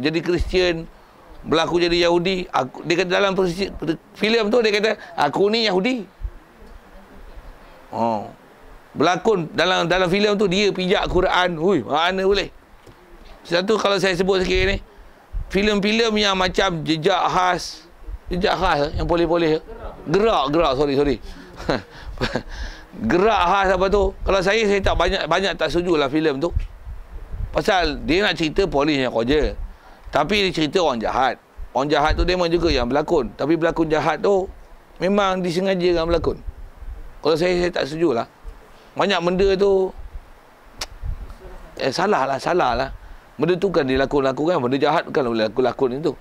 jadi Kristian, berlaku jadi Yahudi. Dia kata dalam filem tu dia kata aku ni Yahudi. Berlakon dalam filem tu dia pijak Quran. Hui, mana boleh. Satu kalau saya sebut sikit ni, filem-filem yang macam jejak khas yang boleh-boleh gerak sorry gerak khas apa tu. Kalau saya tak banyak tak setujulah filem tu. Pasal dia nak cerita polis yang koja. Tapi dia cerita orang jahat. Orang jahat tu dia memang juga yang berlakon. Tapi berlakon jahat tu memang disengajakan berlakon. Kalau saya tak setujulah. Banyak benda tu salah lah. Benda tu kan dilakon-lakonkan. Benda jahat kan boleh lakon itu.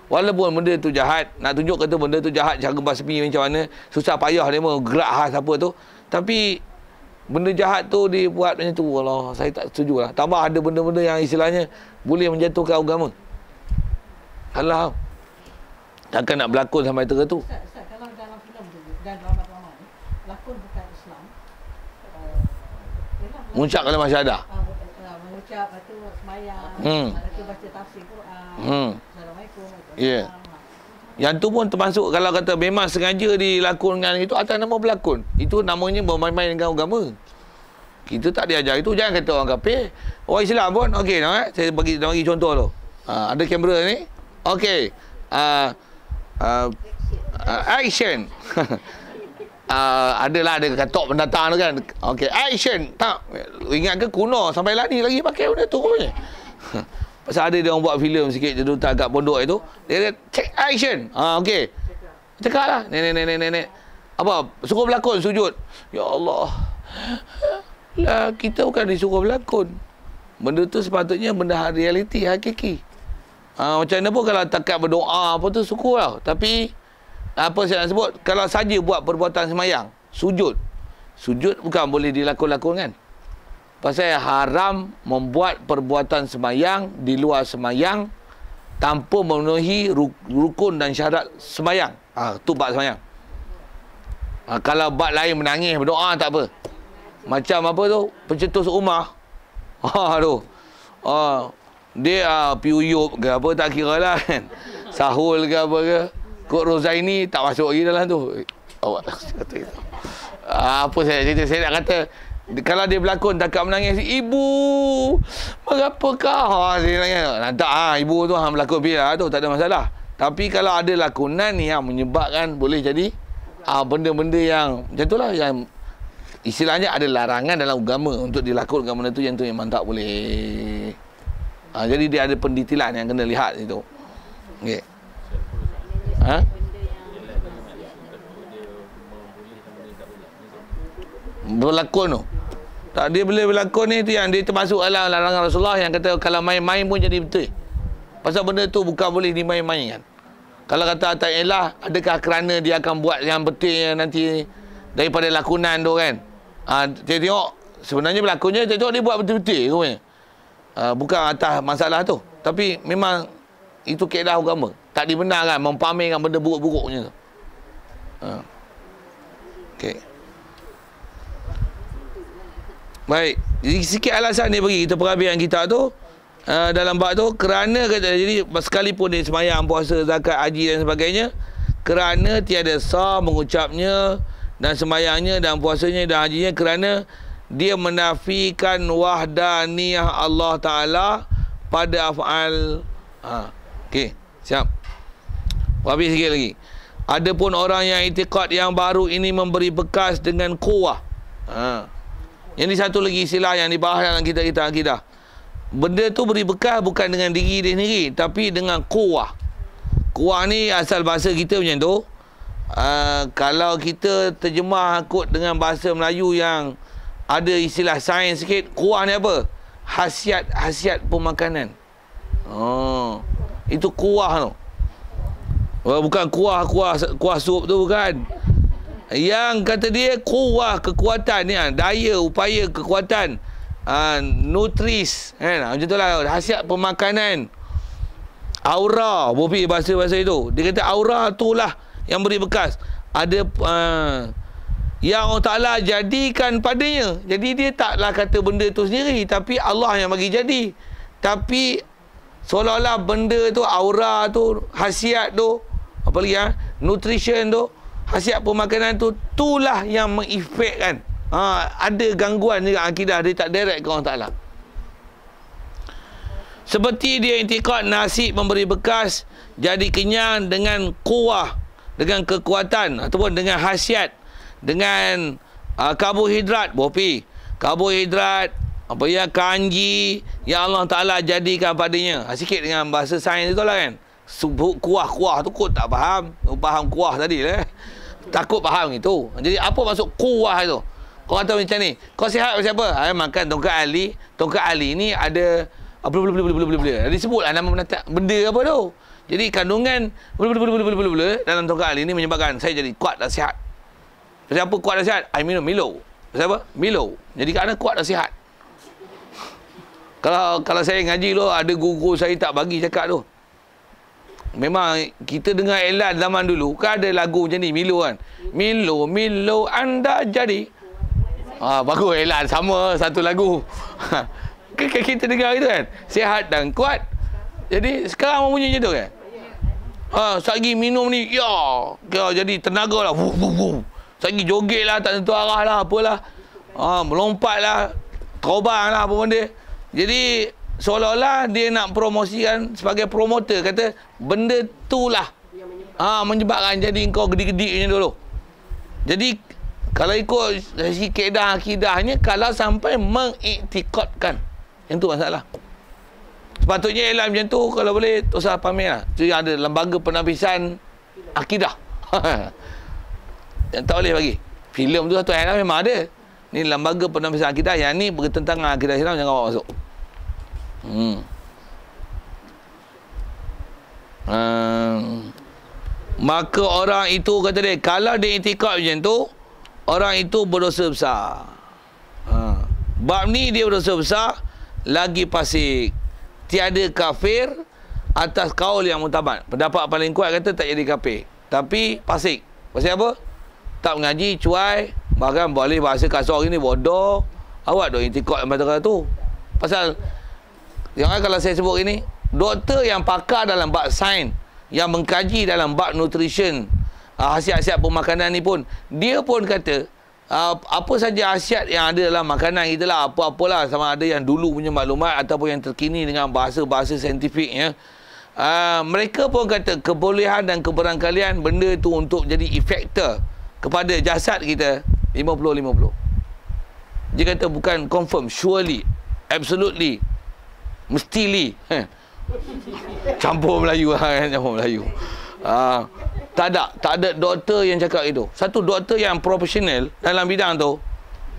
Walaupun benda tu jahat, nak tunjuk kata benda tu jahat cara basmi macam mana, susah payah dia mau gerak khas apa tu. Tapi benda jahat tu dibuat macam tu. Allah, saya tak setuju lah. Tambah ada benda-benda yang istilahnya boleh menjatuhkan agama. Salah. Takkan nak berlakon sampai tu. Ustaz, kalau dalam filem tu dan drama-drama ni, lakon bukan Islam. Muncak kalau masyahadah. Mengucap, lepas tu semayang, lepas tu baca tafsir Quran. Assalamualaikum. Ya. Yang tu pun termasuk kalau kata memang sengaja dilakonkan itu atas nama berlakon. Itu namanya bermain-main dengan agama. Kita tak diajar itu. Jangan kata orang kafir. Orang Islam pun okey saya bagi contoh tu. Ada kamera ni. Okey. Action. Adalah ada katok pendatang tu kan. Okey, action. Tak ingat ke kuno sampai lagi pakai benda tu rupanya. Pasal ada dia orang buat filem sikit judul agak pondok itu. Dia check action. Okey. Cakaplah. Nenek. Apa? Suruh berlakon sujud. Ya Allah. Lah kita bukan disuruh berlakon. Benda tu sepatutnya benda realiti hakiki. Macam mana pun kalau takat berdoa apa tu syukurlah. Tapi apa saya nak sebut, kalau saja buat perbuatan semayang, sujud bukan boleh dilakon-lakonkan. Pasal haram membuat perbuatan semayang di luar semayang tanpa memenuhi rukun dan syarat semayang. Tu bab semayang. Kalau bab lain menangis, berdoa tak apa. Macam apa tu, pencetus rumah. Dia piuyup ke apa tak kira lah kan. Sahul ke apa ke. Kok Rozaini tak masuk lagi dalam tu. Awak kata itu. Apa saya cerita, saya nak kata kalau dia berlakon takkan menangis, ibu mengapakah dia nangis. Tak ibu tu berlakon biar tu tak ada masalah. Tapi kalau ada lakonan yang menyebabkan boleh jadi benda-benda yang macam itulah yang istilahnya ada larangan dalam agama untuk dilakonkan benda tu, yang tu memang tak boleh. Jadi dia ada pendetilan yang kena lihat itu. Okey. Berlakon tu. Tak, dia boleh berlakon ni tu yang dia termasuk dalam larangan Rasulullah yang kata kalau main-main pun jadi betul. Pasal benda tu bukan boleh dimain-mainkan. Kalau kata Ta'ala, adakah kerana dia akan buat yang betul nanti daripada lakonan tu kan? Tengok sebenarnya berlakonnya tengok dia buat betul-betul rupanya. Bukan atas masalah tu. Tapi memang itu kaedah agama. Tak dibenarkan mempamerkan benda buruk-buruknya tu. Okey. Baik, jadi sikit alasan dia bagi kita perabian kita tu dalam bab tu kerana kata, jadi sekalipun dia sembahyang, puasa, zakat, haji dan sebagainya, kerana tiada sah mengucapnya dan sembahyangnya dan puasanya dan hajinya kerana dia menafikan wahdaniyah Allah Ta'ala pada af'al. Okey, siap. Habis sikit lagi. Adapun orang yang i'tiqad yang baru ini memberi bekas dengan kuwah. Yang satu lagi istilah yang dibahas dalam kita akidah. Benda tu beri bekas bukan dengan diri dia sendiri, tapi dengan kuwah. Kuwah ni asal bahasa kita macam tu. Kalau kita terjemah akut dengan bahasa Melayu yang ada istilah sains sikit, kuwah ni apa? Khasiat pemakanan. Itu kuwah tu. Bukan kuah sup tu bukan. Yang kata dia kuwah, kekuatan ni, daya, upaya, kekuatan, nutris kan, macam tu lah, khasiat pemakanan, aura, bobi bahasa itu. Dia kata aura tu lah yang beri bekas. Ada yang Allah Ta'ala jadikan padanya. Jadi dia taklah kata benda tu sendiri, tapi Allah yang bagi jadi. Tapi Seolah-olah benda tu, aura tu, khasiat tu, apa lagi nutrition tu, khasiat pemakanan tu, itulah yang mengefekkan. Ada gangguan juga akidah, dia tak direct ke Allah Ta'ala. Seperti dia intikad nasi memberi bekas, jadi kenyang dengan kuah, dengan kekuatan ataupun dengan khasiat, dengan karbohidrat, bopi, karbohidrat, kanji yang Allah Ta'ala jadikan padanya. Sikit dengan bahasa sains tu lah kan. Kuah tu kot tak faham. Faham kuah tadi lah. Takut faham itu. Jadi apa maksud kuah itu? Kau kata macam ni, kau sihat macam apa? Makan tongkat ali. Tongkat ali ni ada Dia sebutlah nama benda apa tu. Jadi kandungan dalam tongkat ali ni menyebabkan saya jadi kuat dan sihat. Pasal apa kuat dan sihat? I minum Milo. Pasal apa? Milo. Jadi kerana kuat dan sihat. Kalau saya ngaji tu, ada guru saya tak bagi cakap tu. Memang kita dengar elan zaman dulu, kan ada lagu macam ni, Milo kan. Milo anda jadi. Bagus elan, sama satu lagu. Kita dengar itu kan. Sihat dan kuat. Jadi sekarang orang punya macam tu kan. Sagi minum ni, jadi tenaga lah. Sagi joget lah, tak tentu arah lah, apalah. Melompat lah, terbang lah, apa benda. Jadi seolah-olah dia nak promosikan sebagai promoter, kata benda tu lah menyebabkan jadi kau gedi-gedi macam dulu. Jadi kalau ikut dari kaedah akidahnya, kalau sampai mengiktikadkan, yang tu masalah. Sepatutnya elan macam tu, kalau boleh tak usah pamer lah. Jadi ada lembaga penapisan akidah. Yang tak boleh bagi. Filem tu satu hal memang ada. Ni lembaga penapisan akidah, yang ni bertentangan akidah Islam, jangan bawa masuk. Maka orang itu, kata dia, kalau dia iktikad macam tu, orang itu berdosa besar. Bab ni dia berdosa besar, lagi fasik. Tiada kafir atas kaul yang mutamat. Pendapat paling kuat kata tak jadi kafir, tapi fasik. Pasal apa? Tak mengaji, cuai, bahkan boleh bahasa kasar ni bodoh. Awak duk iktikad yang tu. Pasal jangan, kalau saya sebut ini, doktor yang pakar dalam bab sains, yang mengkaji dalam bab nutrition, khasiat-khasiat pemakanan ni pun, dia pun kata apa saja khasiat yang ada dalam makanan kita lah, apa-apalah, sama ada yang dulu punya maklumat ataupun yang terkini dengan bahasa-bahasa saintifik ya. Mereka pun kata kebolehan dan keberangkalian benda itu untuk jadi efektor kepada jasad kita 50-50. Dia kata bukan confirm, surely, absolutely, mestili. Campur Melayu kan, campur Melayu. Tak ada doktor yang cakap itu. Satu doktor yang profesional dalam bidang tu,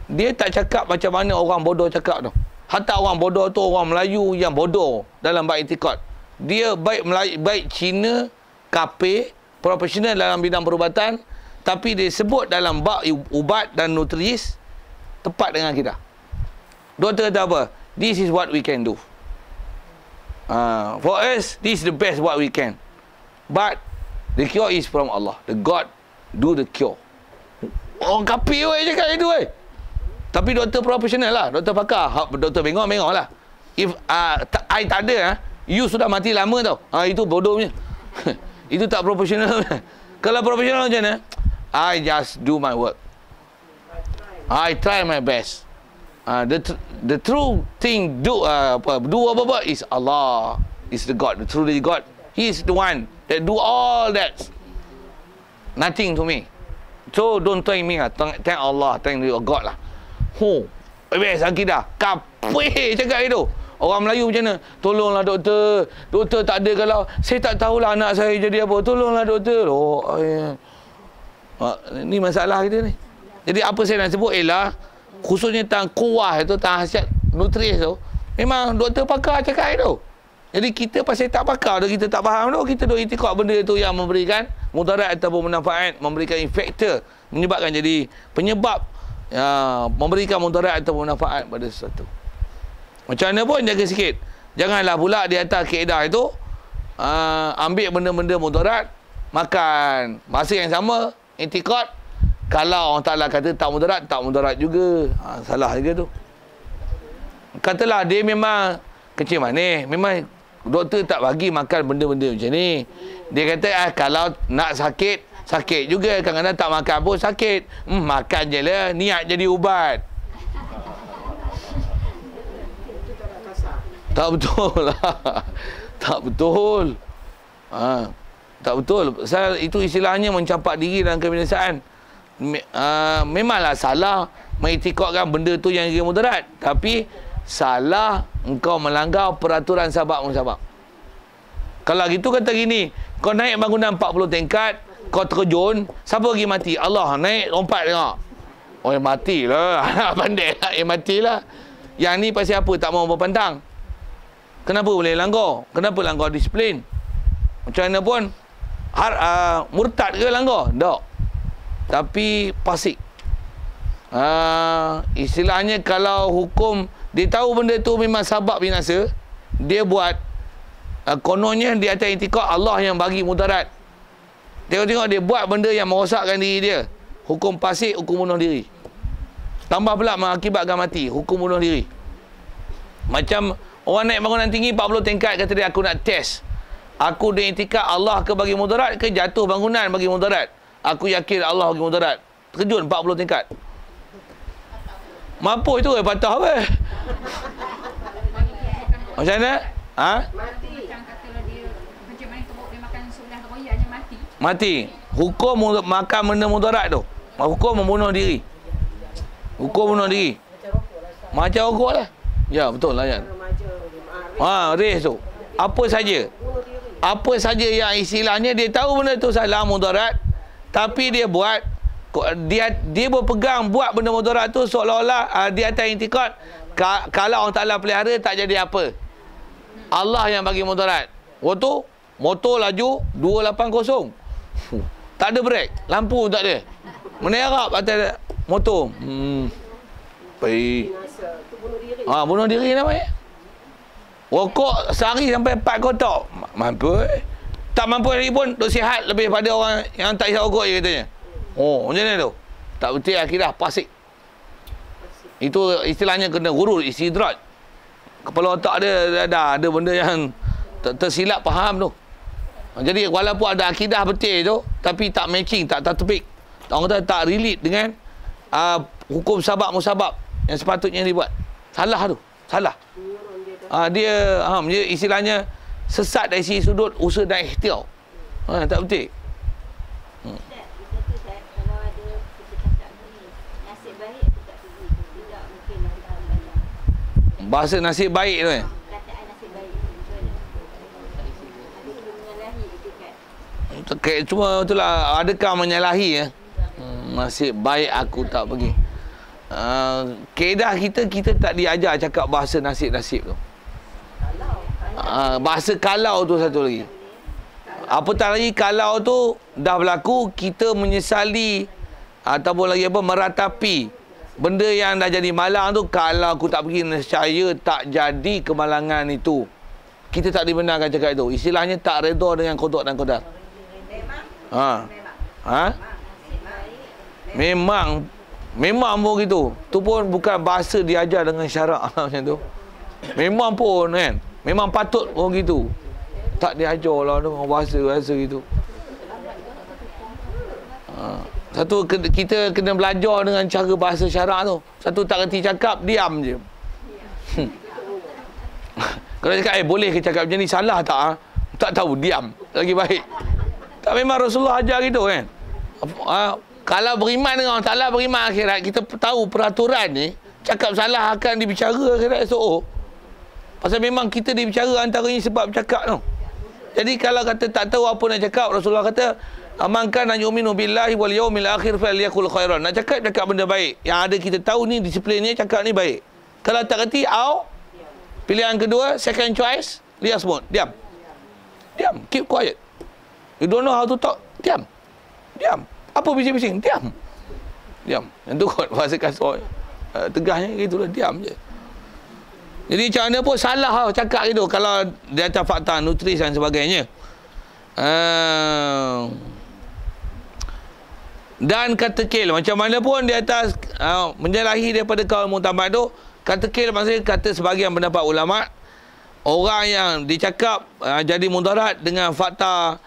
dia tak cakap macam mana orang bodoh cakap tu. Hatta orang bodoh tu orang Melayu yang bodoh dalam bab iktikad. Dia baik Melayu, baik Cina, KP, profesional dalam bidang perubatan, tapi dia sebut dalam bab ubat dan nutris tepat dengan kita. Doktor kata apa? This is what we can do. For us, this is the best what we can. But the cure is from Allah. The God do the cure. Orang kafir cakap itu Tapi doktor profesional lah, doktor pakar, doktor bengok lah. If I tak ada, you sudah mati lama tau. Itu bodohnya. Itu tak profesional. Kalau profesional macam mana? I just do my work. I try my best. The true thing do apa is Allah, is the God, the true God. He is the one that do all that. Nothing to me. So don't thank me lah. Thank Allah, thank your God lah. Best akidah. Kapih cakap itu. Orang Melayu macam mana? Tolonglah doktor. Doktor tak ada kalau saya tak tahulah anak saya jadi apa. Tolonglah doktor. Ni masalah kita ni. Jadi apa saya nak sebut ialah khususnya tentang kuah itu, tentang khasiat nutris tu, memang doktor pakar cakap itu. Jadi kita pasal tak pakar tu, kita tak faham tu, kita duk iktikad benda tu yang memberikan mudarat ataupun manfaat, memberikan efektor, menyebabkan jadi penyebab memberikan mudarat ataupun manfaat pada sesuatu. Macam mana pun jaga sikit. Janganlah pula di atas kaedah itu ambil benda-benda mudarat, makan. Masa yang sama iktikad, kalau orang Ta'ala kata tak mudarat juga. Salah juga tu. Katalah dia memang kecil manis, memang doktor tak bagi makan benda-benda macam ni. Dia kata kalau nak sakit juga. Kadang-kadang tak makan pun sakit. Makan je lah, niat jadi ubat. Tak betul lah. Tak betul. Tak betul. Itu istilahnya mencampak diri dalam kebinasaan. Memanglah salah mengiktikadkan benda tu yang mudarat. Tapi salah engkau melanggar peraturan sabab-musabab. Kalau gitu kata gini, kau naik bangunan 40 tingkat, kau terjun, siapa pergi mati? Allah naik lompat tengok. Oh, matilah. Pandai lah, matilah. Yang ni pasal apa? Tak mau berpantang. Kenapa boleh langgar? Kenapa langgar disiplin? Macam mana pun murtad ke langgar? Tak. Tapi fasik. Istilahnya kalau hukum dia tahu benda tu memang sebab binasa, dia buat kononnya di atas itikad Allah yang bagi mudarat. Tengok-tengok dia buat benda yang merosakkan diri dia. Hukum fasik, hukum bunuh diri. Tambah pula mengakibatkan mati, hukum bunuh diri. Macam orang naik bangunan tinggi 40 tingkat, kata dia aku nak test. Aku ada itikad Allah ke bagi mudarat ke jatuh bangunan bagi mudarat. Aku yakin Allah bagi mudarat. Terjun 40 tingkat. Mampu itu patah apa? Macam mana? Mati. Hukum makan benda mudarat tu. Hukum membunuh diri. Hukum bunuh diri. Macam rokok lah. Ya, betul lah kan. Race tu. Apa saja yang istilahnya dia tahu benda tu salah mudarat, tapi dia buat, dia berpegang buat benda mudarat tu seolah-olah di atas intikad kalau Allah Ta'ala pelihara tak jadi apa. Allah yang bagi mudarat. Waktu motor laju 280. Tak ada brek, lampu tak ada. Menerap atas motor. Baik. Bunuh diri namanya. Rokok sehari sampai 4 kotak. Mampu. Tak mampu lagi pun duk sihat lebih pada orang yang tak isap rokok je katanya. Macam mana tu? Tak betul akidah fasik. Itu istilahnya kena gurur, istidrak. Kepala otak dia ada benda yang tersilap faham tu. Jadi walaupun ada akidah betul tu, tapi tak matching, tak tepik. Orang kata tak relate dengan hukum sabab musabab yang sepatutnya dibuat. Salah tu. Salah. Dia istilahnya sesat dari sisi sudut usaha dan ikhtiar. Tak betul. Bahasa nasib baik tu kan. Cuma itulah, adakah menyalahi nasib baik aku tak pergi. Kaedah kita tak diajar cakap bahasa nasib-nasib tu. Bahasa kalau tu satu lagi. Apatah lagi kalau tu dah berlaku, kita menyesali ataupun lagi meratapi benda yang dah jadi malang tu. Kalau aku tak pergi, nescaya tak jadi kemalangan itu. Kita tak dibenarkan cakap itu. Istilahnya tak redha dengan qada dan qadar. Memang pun gitu. Tu pun bukan bahasa diajar dengan syarak macam tu. Memang pun kan. Memang patut pun gitu. Tak diajar lah dengan bahasa gitu. Satu, kita kena belajar dengan cara bahasa syarak tu. Satu, tak kerti cakap, diam je. Kalau cakap, boleh ke cakap macam ni, salah tak? Tak tahu, diam. Lagi baik. Tak, memang Rasulullah ajar gitu kan. Kalau beriman dengan Allah Ta'ala, beriman akhirat, kita tahu peraturan ni, cakap salah akan dibicara akhirat esok. Pasal memang kita dibicara antaranya sebab cakap tu. Jadi kalau kata tak tahu apa nak cakap, Rasulullah kata, man kana yu'minu billahi wal yawmil akhir falyakul khairan. Nak cakap benda baik. Yang ada kita tahu ni disiplinnya, cakap ni baik. Kalau tak kerti, pilihan kedua, second choice, lias semut, diam. Diam, keep quiet. You don't know how to talk, diam. Diam. Apa bising-bising? Diam. Diam. Yang tu kot bahasa kasar. Tegahnya gitulah, diam je. Jadi macam mana pun salah cakap itu kalau di atas fakta nutris dan sebagainya. Dan kata kil, macam mana pun di atas menyalahi daripada kaum muktamad tu, kata kil maksudnya kata sebahagian pendapat ulama, orang yang dicakap jadi mudarat dengan fakta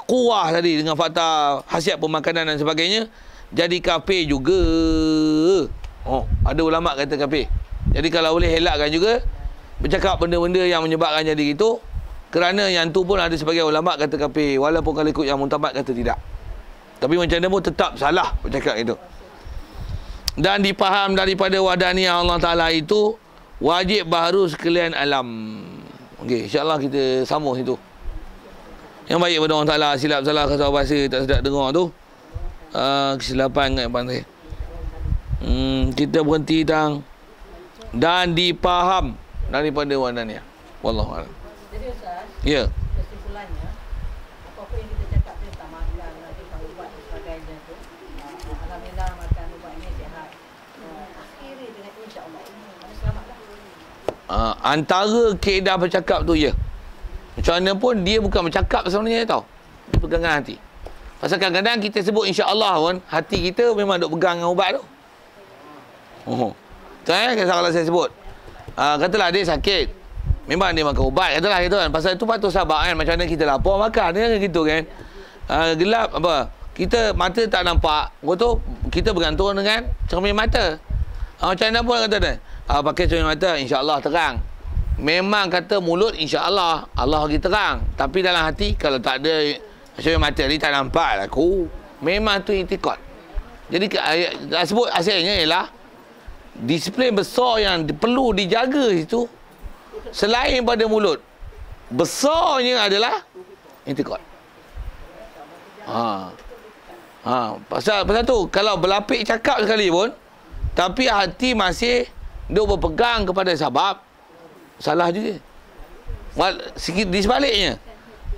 kuah tadi, dengan fakta khasiat pemakanan dan sebagainya, jadi kafir juga. Ada ulama kata kafir. Jadi kalau boleh elakkan juga bercakap benda-benda yang menyebabkan jadi gitu, kerana yang tu pun ada sebagai ulama kata kafir, walaupun kalau ikut yang muntabat kata tidak. Tapi macam mana pun tetap salah bercakap itu. Dan dipaham daripada wahdaniyah Allah Ta'ala itu wajib baharu sekalian alam. Okey, insya-Allah kita sambung situ. Yang baik pada Allah Ta'ala, silap salah kata bahasa tak sedap dengar tu, kesilapan kat pandai. Kita berhenti dan dipaham daripada wahdaniyah. Wallahu a'lam. Jadi Ustaz, ya. kesimpulannya, apa-apa yang kita cakap tentang makan, tentang ubat dan sebagainya tu, alhamdulillah makan ubat ini sihat. Akhiri dengan insya-Allah ini selamatlah. Antara kaedah bercakap tu ya. Macam mana pun dia bukan bercakap sebenarnya tau. Dia pegangan hati. Pasal kadang-kadang kita sebut insya-Allah pun, hati kita memang duk pegang dengan ubat tu. Kalau saya sebut, katalah dia sakit, memang dia makan ubat, katalah gitu kan. Pasal itu patut sabar kan. Macam mana kita lapar makan kan, gitu kan. Gelap apa, kita mata tak nampak, tu kita bergantung dengan cermin mata. Macam mana pun kata dia, pakai cermin mata, insya-Allah terang. Memang kata mulut insya-Allah Allah bagi terang, tapi dalam hati kalau tak ada cermin mata ni tak nampak aku. Memang tu i'tikad. Jadi sebut asalnya ialah disiplin besar yang perlu dijaga itu, selain pada mulut, besarnya adalah i'tikad. Pasal tu kalau berlapik cakap sekali pun, tapi hati masih duk berpegang kepada sabab, salah juga. Sikit di sebaliknya,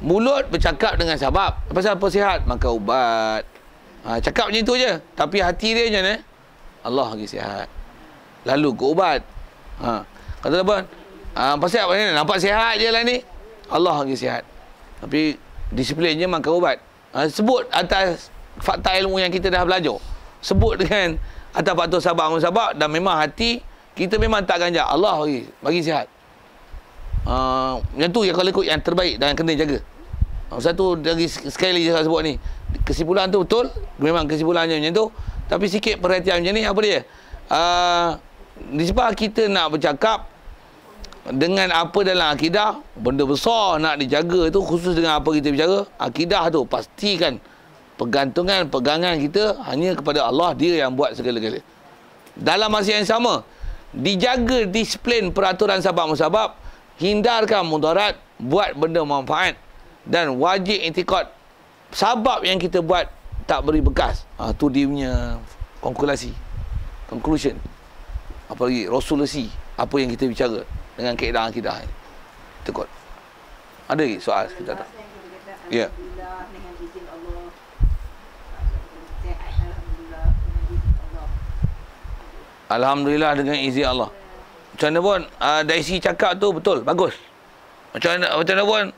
mulut bercakap dengan sabab, pasal apa sihat, makan ubat, cakap macam tu je, tapi hati dia macam mana, Allah bagi sihat, lalu ke ubat. Kata apa? Pasal apa ni? Nampak sihat je lah ni, Allah bagi sihat, tapi disiplinnya makan ubat. Sebut atas fakta ilmu yang kita dah belajar, sebut dengan atas faktor sabab, dan memang hati kita memang tak ganjak, Allah bagi sihat. Yang tu yang kalau ikut yang terbaik dan kena jaga. Satu lagi sekali lagi saya sebut ni, kesimpulan tu betul, memang kesimpulannya macam tu, tapi sikit perhatian macam ni, apa dia? Disebab kita nak bercakap dengan apa dalam akidah, benda besar nak dijaga tu, khusus dengan apa kita bicara akidah tu, pastikan pegangan kita hanya kepada Allah, dia yang buat segala-galanya. Dalam masa yang sama, dijaga disiplin peraturan sabab-musabab, hindarkan mudarat, buat benda manfaat, dan wajib i'tikad sabab yang kita buat tak beri bekas. Tu dia punya conclusion, apa lagi, resolusi apa yang kita bicara dengan kaedah akidah ni. I'tikad. Ada lagi soal kita tak? Ya. Alhamdulillah dengan izin Allah. Macam mana pun dari segi cakap tu betul, bagus. Macam mana pun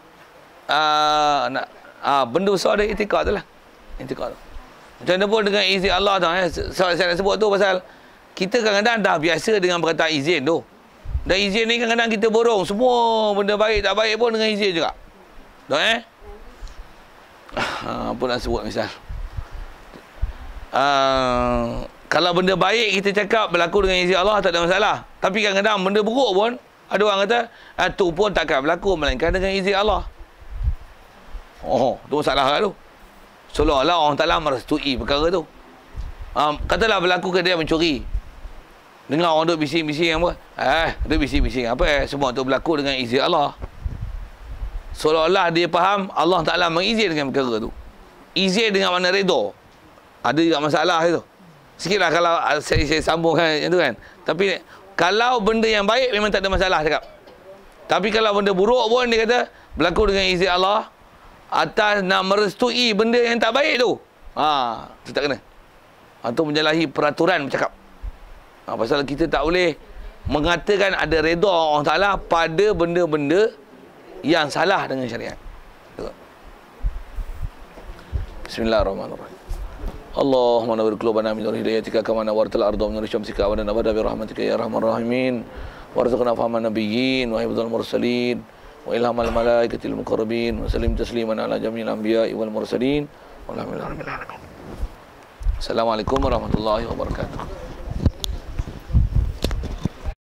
benda besar dia i'tikad tu lah. I'tikad. Macam mana pun dengan izin Allah tu, saya nak sebut tu pasal kita kadang-kadang dah biasa dengan perkataan izin tu. Dan izin ni kadang-kadang kita borong semua benda baik tak baik pun dengan izin juga. Tahu apa nak sebut misal. Kalau benda baik kita cakap berlaku dengan izin Allah tak ada masalah. Tapi kadang-kadang benda buruk pun ada orang kata tu pun takkan berlaku melainkan dengan izin Allah. Tu masalah lah tu. Seolah-olah orang Ta'ala merestui perkara tu. Katalah berlaku ke dia mencuri. Dengar orang duk bising-bising apa? Duk bising-bising apa? Semua tu berlaku dengan izin Allah. Seolah-olah dia faham Allah Ta'ala mengizinkan perkara tu. Izin dengan mana redha. Ada juga masalah itu. Sikitlah kalau saya sambungkan macam tu kan. Tapi kalau benda yang baik memang tak ada masalah cakap. Tapi kalau benda buruk pun dia kata berlaku dengan izin Allah atas nak merestui benda yang tak baik tu. Tu tak kena. Tu menyalahi peraturan bercakap. Pasal kita tak boleh mengatakan ada redha Allah Ta'ala pada benda-benda yang salah dengan syariat. Bismillahirrahmanirrahim. Allahumma nawwir qulubana min nur hidayatika kama nawwartal arda min nur syamsika wa lana abada bi rahmatika ya arhamar rahimin. warzuqna fahman nabiyyin wa hifdzal mursalin wa ilhamal malaikatil muqarrabin wa sallim tasliman ala jami'il anbiya'i wal mursalin walhamdulillahi rabbil alamin. Assalamualaikum warahmatullahi wabarakatuh.